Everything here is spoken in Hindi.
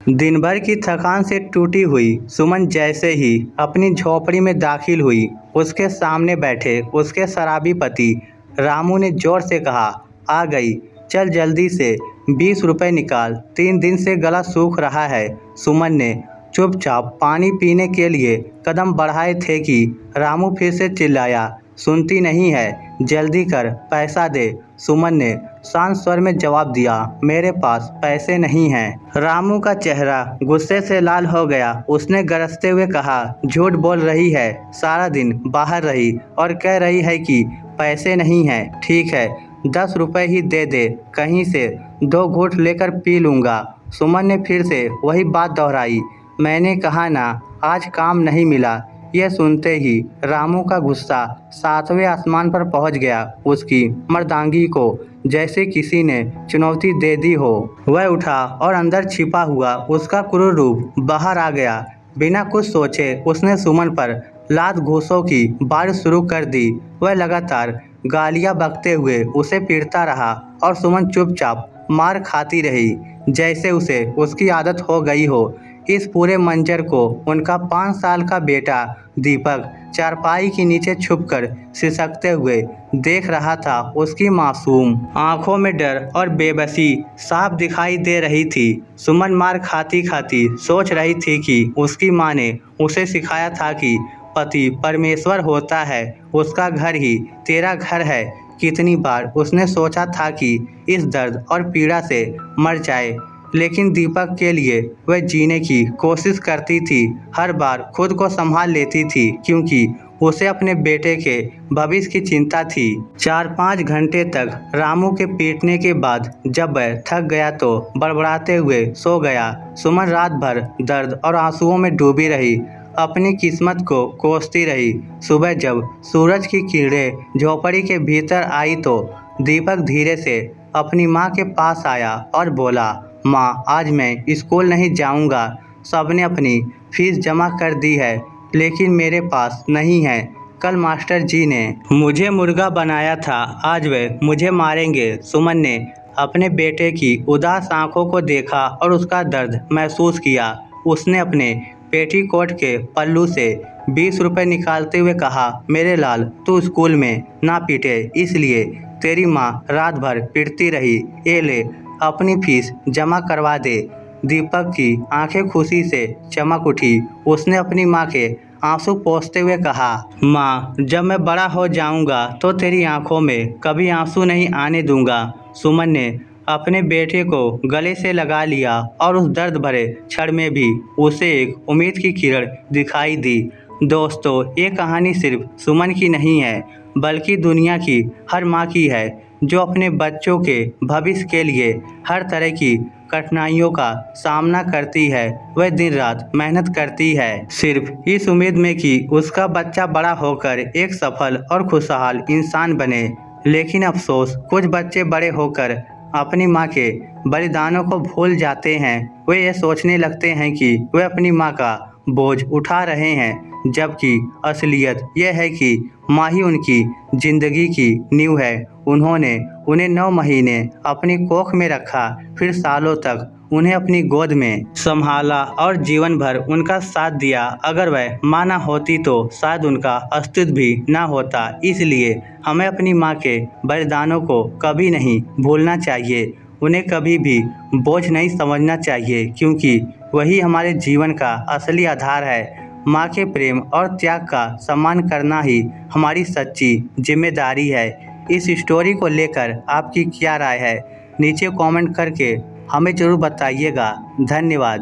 दिन भर की थकान से टूटी हुई सुमन जैसे ही अपनी झोपड़ी में दाखिल हुई, उसके सामने बैठे उसके शराबी पति रामू ने जोर से कहा, आ गई, चल जल्दी से 20 रुपए निकाल, 3 दिन से गला सूख रहा है। सुमन ने चुपचाप पानी पीने के लिए कदम बढ़ाए थे कि रामू फिर से चिल्लाया, सुनती नहीं है, जल्दी कर, पैसा दे। सुमन ने शांत स्वर में जवाब दिया, मेरे पास पैसे नहीं हैं। रामू का चेहरा गुस्से से लाल हो गया। उसने गरजते हुए कहा, झूठ बोल रही है, सारा दिन बाहर रही और कह रही है कि पैसे नहीं हैं। ठीक है, 10 रुपए ही दे दे, कहीं से 2 घूंट लेकर पी लूँगा। सुमन ने फिर से वही बात दोहराई, मैंने कहा ना, आज काम नहीं मिला। यह सुनते ही रामू का गुस्सा 7वें आसमान पर पहुंच गया। उसकी मर्दांगी को जैसे किसी ने चुनौती दे दी हो। वह उठा और अंदर छिपा हुआ उसका क्रूर रूप बाहर आ गया। बिना कुछ सोचे उसने सुमन पर लात घूंसों की बारिश शुरू कर दी। वह लगातार गालियां बकते हुए उसे पीटता रहा और सुमन चुपचाप मार खाती रही, जैसे उसे उसकी आदत हो गई हो। इस पूरे मंजर को उनका 5 साल का बेटा दीपक चारपाई के नीचे छुपकर सिसकते हुए देख रहा था। उसकी मासूम आंखों में डर और बेबसी साफ दिखाई दे रही थी। सुमन मार खाती खाती सोच रही थी कि उसकी माँ ने उसे सिखाया था कि पति परमेश्वर होता है, उसका घर ही तेरा घर है। कितनी बार उसने सोचा था कि इस दर्द और पीड़ा से मर जाए, लेकिन दीपक के लिए वह जीने की कोशिश करती थी। हर बार खुद को संभाल लेती थी, क्योंकि उसे अपने बेटे के भविष्य की चिंता थी। 4-5 घंटे तक रामू के पीटने के बाद जब वह थक गया तो बड़बड़ाते हुए सो गया। सुमन रात भर दर्द और आंसुओं में डूबी रही, अपनी किस्मत को कोसती रही। सुबह जब सूरज की किरणें झोपड़ी के भीतर आई तो दीपक धीरे से अपनी माँ के पास आया और बोला, माँ, आज मैं स्कूल नहीं जाऊँगा। सबने अपनी फीस जमा कर दी है, लेकिन मेरे पास नहीं है। कल मास्टर जी ने मुझे मुर्गा बनाया था, आज वे मुझे मारेंगे। सुमन ने अपने बेटे की उदास आंखों को देखा और उसका दर्द महसूस किया। उसने अपने पेटीकोट के पल्लू से 20 रुपए निकालते हुए कहा, मेरे लाल, तू स्कूल में ना पीटे, इसलिए तेरी माँ रात भर पीटती रही। ये ले, अपनी फीस जमा करवा दे। दीपक की आंखें खुशी से चमक उठी। उसने अपनी माँ के आंसू पोंछते हुए कहा, माँ, जब मैं बड़ा हो जाऊंगा तो तेरी आंखों में कभी आंसू नहीं आने दूंगा। सुमन ने अपने बेटे को गले से लगा लिया और उस दर्द भरे क्षण में भी उसे एक उम्मीद की किरण दिखाई दी। दोस्तों, ये कहानी सिर्फ सुमन की नहीं है, बल्कि दुनिया की हर माँ की है, जो अपने बच्चों के भविष्य के लिए हर तरह की कठिनाइयों का सामना करती है। वह दिन रात मेहनत करती है, सिर्फ इस उम्मीद में कि उसका बच्चा बड़ा होकर एक सफल और खुशहाल इंसान बने। लेकिन अफसोस, कुछ बच्चे बड़े होकर अपनी माँ के बलिदानों को भूल जाते हैं। वे ये सोचने लगते हैं कि वे अपनी माँ का बोझ उठा रहे हैं, जबकि असलियत यह है कि माँ ही उनकी जिंदगी की नींव है। उन्होंने उन्हें 9 महीने अपनी कोख में रखा, फिर सालों तक उन्हें अपनी गोद में संभाला और जीवन भर उनका साथ दिया। अगर वह माँ ना होती तो शायद उनका अस्तित्व भी ना होता। इसलिए हमें अपनी माँ के बलिदानों को कभी नहीं भूलना चाहिए, उन्हें कभी भी बोझ नहीं समझना चाहिए, क्योंकि वही हमारे जीवन का असली आधार है। माँ के प्रेम और त्याग का सम्मान करना ही हमारी सच्ची जिम्मेदारी है। इस स्टोरी को लेकर आपकी क्या राय है, नीचे कमेंट करके हमें ज़रूर बताइएगा। धन्यवाद।